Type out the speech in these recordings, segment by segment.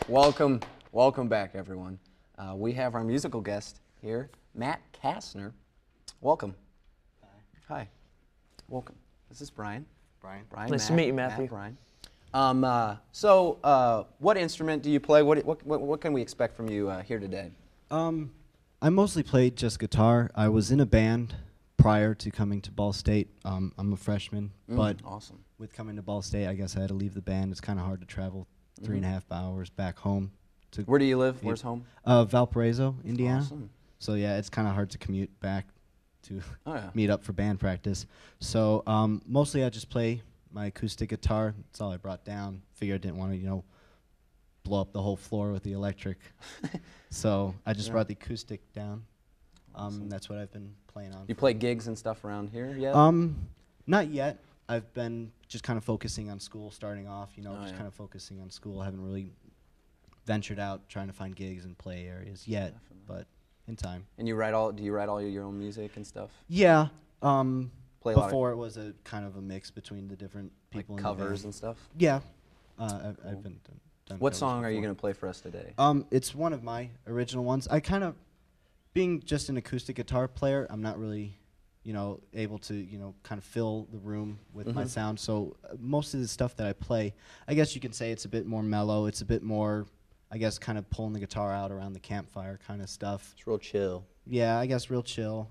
Welcome, welcome back, everyone. We have our musical guest here, Matt Kassner. Welcome. Hi. Welcome. This is Brian. Brian. Nice to meet you, Matthew. Brian. What instrument do you play? What can we expect from you here today? I mostly played just guitar. I was in a band prior to coming to Ball State. I'm a freshman, but awesome. With coming to Ball State, I guess I had to leave the band. It's kind of hard to travel 3.5 hours back home. Where do you live? Where's home? Valparaiso, Indiana. Awesome. So yeah, it's kind of hard to commute back to Oh, yeah. meet up for band practice. So mostly I just play my acoustic guitar. That's all I brought down. Figured I didn't want to, blow up the whole floor with the electric. So I just brought the acoustic down. Awesome. That's what I've been playing on. You play gigs and stuff around here yet? Not yet. I've been just kind of focusing on school, starting off, yeah. kind of focusing on school. I haven't really ventured out trying to find gigs and play areas yet, but in time. And do you write all your own music and stuff? Yeah. Play a lot before it was a kind of a mix between the different people like in the covers band. and stuff? Yeah. I've been done What covers song are you before. going to play for us today? It's one of my original ones. I kind of, being just an acoustic guitar player, I'm not really, able to, kind of fill the room with my sound. So most of the stuff that I play, I guess you can say it's a bit more mellow. It's a bit more, I guess, kind of pulling the guitar out around the campfire kind of stuff. It's real chill. Yeah, I guess real chill.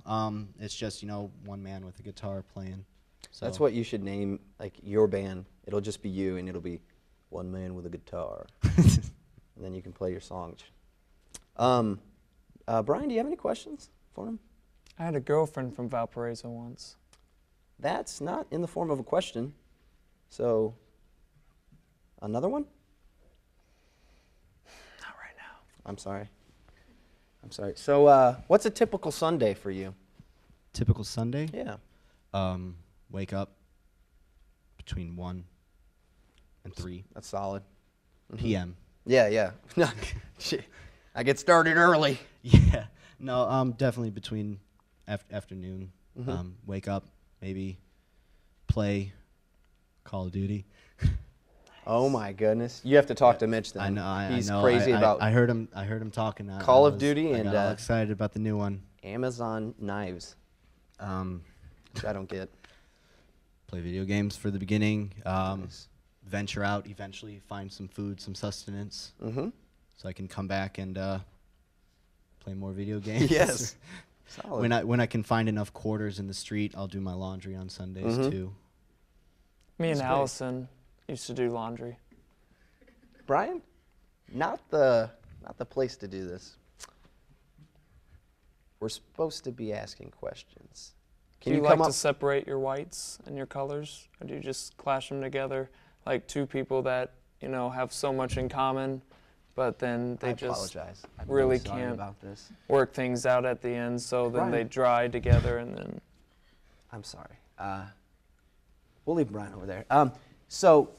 It's just, one man with a guitar playing. So That's what you should name, like, your band. It'll just be you, and it'll be one man with a guitar. And then you can play your songs. Brian, do you have any questions for him? I had a girlfriend from Valparaiso once. That's not in the form of a question. So, another one? Not right now. I'm sorry. So, what's a typical Sunday for you? typical Sunday. Yeah. Wake up between 1 and 3 That's solid. p.m. Yeah. Shit. I get started early. Yeah. No, definitely between afternoon. Wake up, maybe play Call of Duty. Oh my goodness! You have to talk to Mitch then. I know. He's I know. crazy about I heard him talking. Call of Duty I and got all excited about the new one. Amazon knives, which I don't get. Play video games for the beginning. Nice. Venture out eventually, find some food, some sustenance, so I can come back and play more video games. Yes. Solid. When I can find enough quarters in the street, I'll do my laundry on Sundays too. Me and That's great. Allison used to do laundry. Brian, not the place to do this. We're supposed to be asking questions. Can Do you come like up? to separate your whites and your colors, or do you just clash them together like two people that have so much in common, but then I they just apologize. I'm really sorry can't about this. work things out at the end, so then Brian. they dry together and then. I'm sorry. We'll leave Brian over there. So,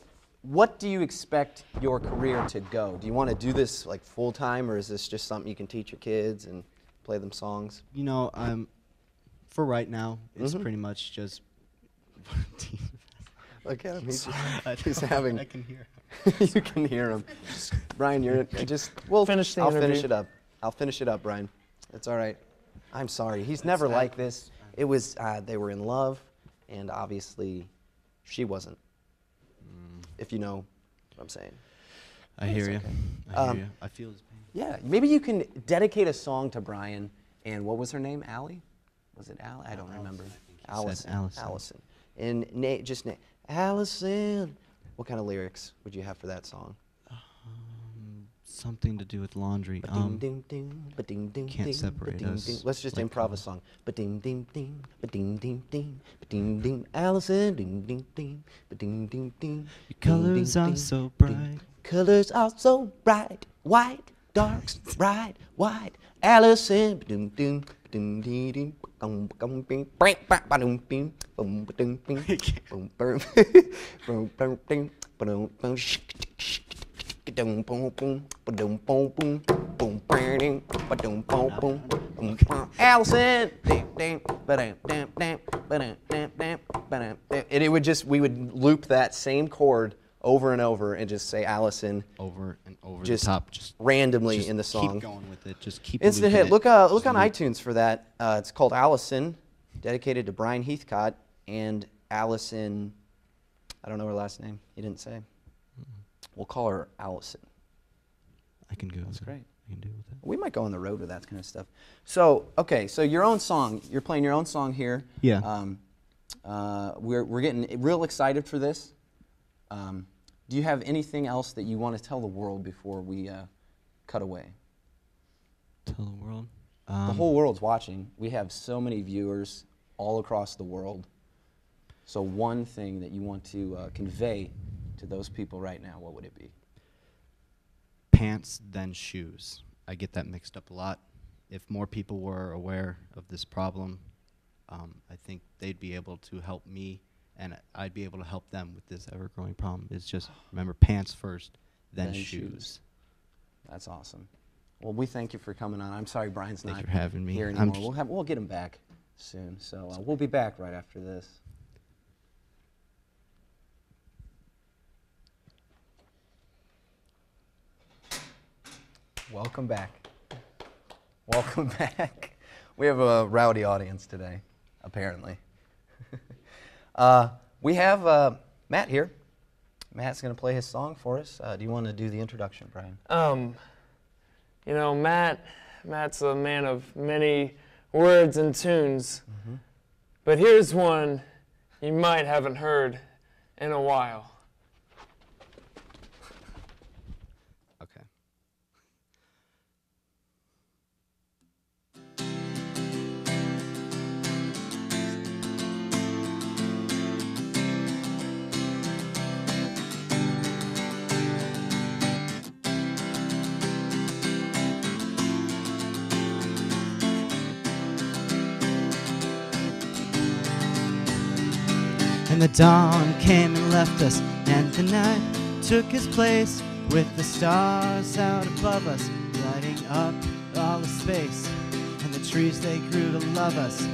what do you expect your career to go? Do you want to do this like full time, or is this just something you can teach your kids and play them songs? For right now, it's pretty much just. Look at him. He's I having. I can hear. You can hear him. Brian, you're just. We'll Finish the I'll finish interview. it up. I'll finish it up, Brian. It's all right. I'm sorry. He's never like this. It was. They were in love, and obviously, she wasn't. If you know what I'm saying. I hear you. okay. I hear you. I feel his pain. Yeah. Maybe you can dedicate a song to Brian. And what was her name? Allie? Was it Allie? I don't remember. Allison. Allison. And Allison. What kind of lyrics would you have for that song? Something to do with laundry. Can't separate us. Let's just like improv a song. Allison. Your colors are so bright. Colors are so bright. White, darks, bright, white. Allison. Allison. And it would just, we would loop that same chord over and over and just say Allison over and over just the top. Just randomly just in the song. Keep going with it. Just keep Instant looping hit. it. Look Just on loop. iTunes for that. It's called Allison, dedicated to Brian Heathcott and Allison. I don't know her last name. He didn't say. We'll call her Allison. I can go. That's with great. It. I can deal with it. We might go on the road with that kind of stuff. So, okay, so your own song. You're playing your own song here. Yeah. We're getting real excited for this. Do you have anything else that you want to tell the world before we cut away? Tell the world. The whole world's watching. We have so many viewers all across the world. So one thing that you want to convey to those people right now, what would it be? Pants, then shoes. I get that mixed up a lot. If more people were aware of this problem, I think they'd be able to help me, and I'd be able to help them with this ever-growing problem. It's just, remember, pants first, then shoes. That's awesome. Well, we thank you for coming on. I'm sorry Brian's Thanks not for having me. here anymore. We'll get him back soon. So we'll be back right after this. Welcome back. Welcome back. We have a rowdy audience today, apparently. We have Matt here. Matt's going to play his song for us. Do you want to do the introduction, Brian? You know, Matt's a man of many words and tunes. Mm-hmm. But here's one you might haven't heard in a while. Okay. And the dawn came and left us, and the night took his place, with the stars out above us, lighting up all the space. And the trees, they grew to love us,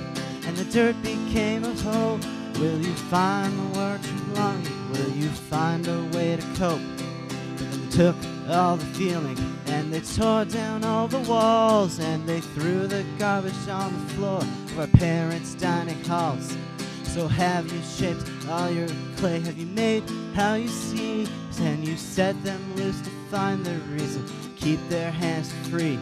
and the dirt became of hope. Will you find the word you're longing? Will you find a way to cope? But then they took all the feeling, and they tore down all the walls, and they threw the garbage on the floor of our parents' dining halls. So have you shaped all your clay? Have you made how you see? And you set them loose to find the reason. Keep their hands free.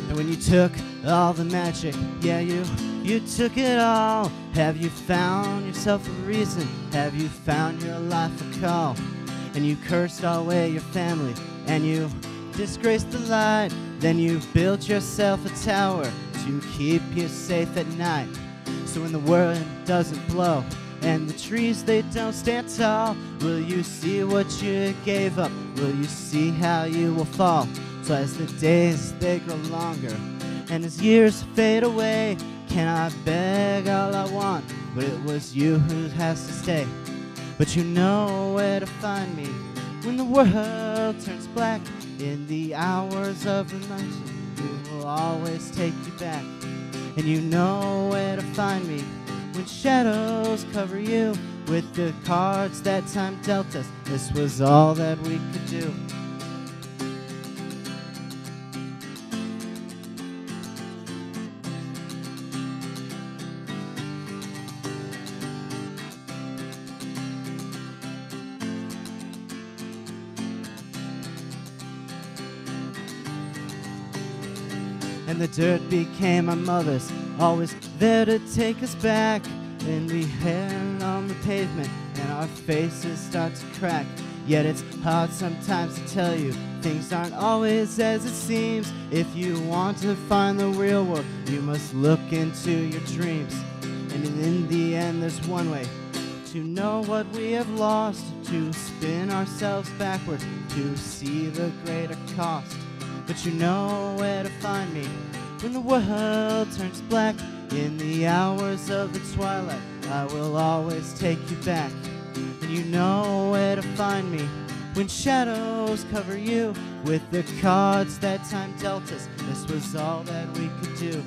And when you took all the magic, yeah, you took it all. Have you found yourself a reason? Have you found your life a call? And you cursed away your family, and you disgraced the light. Then you built yourself a tower to keep you safe at night. So when the wind doesn't blow and the trees, they don't stand tall, will you see what you gave up? Will you see how you will fall? So as the days, they grow longer and as years fade away, can I beg all I want? But it was you who has to stay. But you know where to find me when the world turns black. In the hours of the night, we will always take you back. And you know where to find me when shadows cover you with the cards that time dealt us. This was all that we could do. And the dirt became our mothers, always there to take us back. And we hand on the pavement, and our faces start to crack. Yet it's hard sometimes to tell you, things aren't always as it seems. If you want to find the real world, you must look into your dreams. And in the end, there's one way to know what we have lost, to spin ourselves backwards, to see the greater cost. But you know where to find me when the world turns black. In the hours of the twilight, I will always take you back. And you know where to find me when shadows cover you with the cards that time dealt us. This was all that we could do.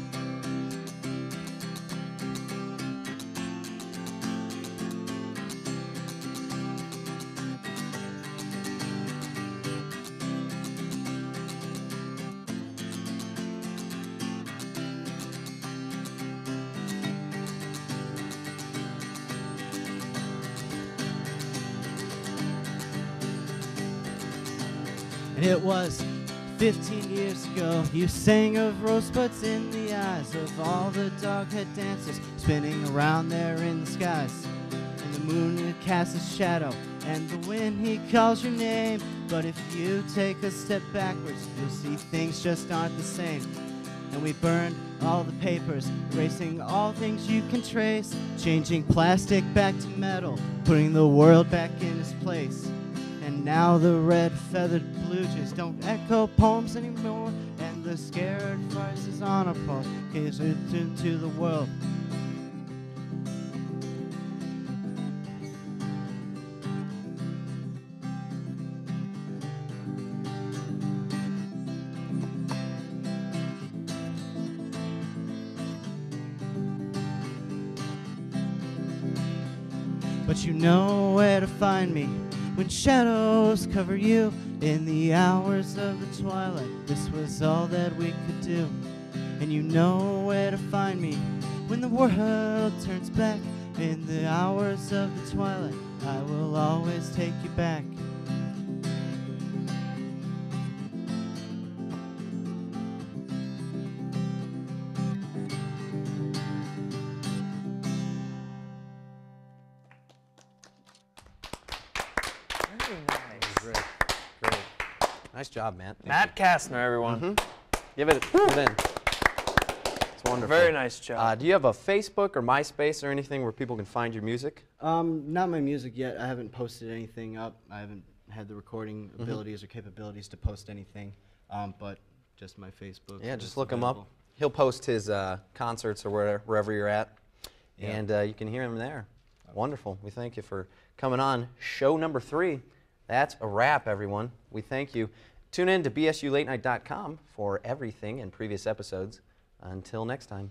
And it was 15 years ago. You sang of rosebuds in the eyes of all the doghead dancers spinning around there in the skies. And the moon casts its shadow, and the wind he calls your name. But if you take a step backwards, you'll see things just aren't the same. And we burned all the papers, erasing all things you can trace, changing plastic back to metal, putting the world back in its place. And now the red-feathered blue jays don't echo poems anymore, and the scared voices on a pole gaze into the world. But you know where to find me when shadows cover you in the hours of the twilight. This was all that we could do. And you know where to find me when the world turns black in the hours of the twilight. I will always take you back. Very nice. Great, great. Nice job, Matt. Thank Matt Kassner, everyone. you. Give it in. It's wonderful. Very nice job. Do you have a Facebook or MySpace or anything where people can find your music? Not my music yet. I haven't posted anything up. I haven't had the recording abilities or capabilities to post anything, but just my Facebook. Yeah, is just look him up. available. He'll post his concerts or wherever you're at, Yeah. and you can hear him there. Wonderful. We thank you for coming on show number 3. That's a wrap, everyone. We thank you. Tune in to bsulatenight.com for everything in previous episodes. Until next time.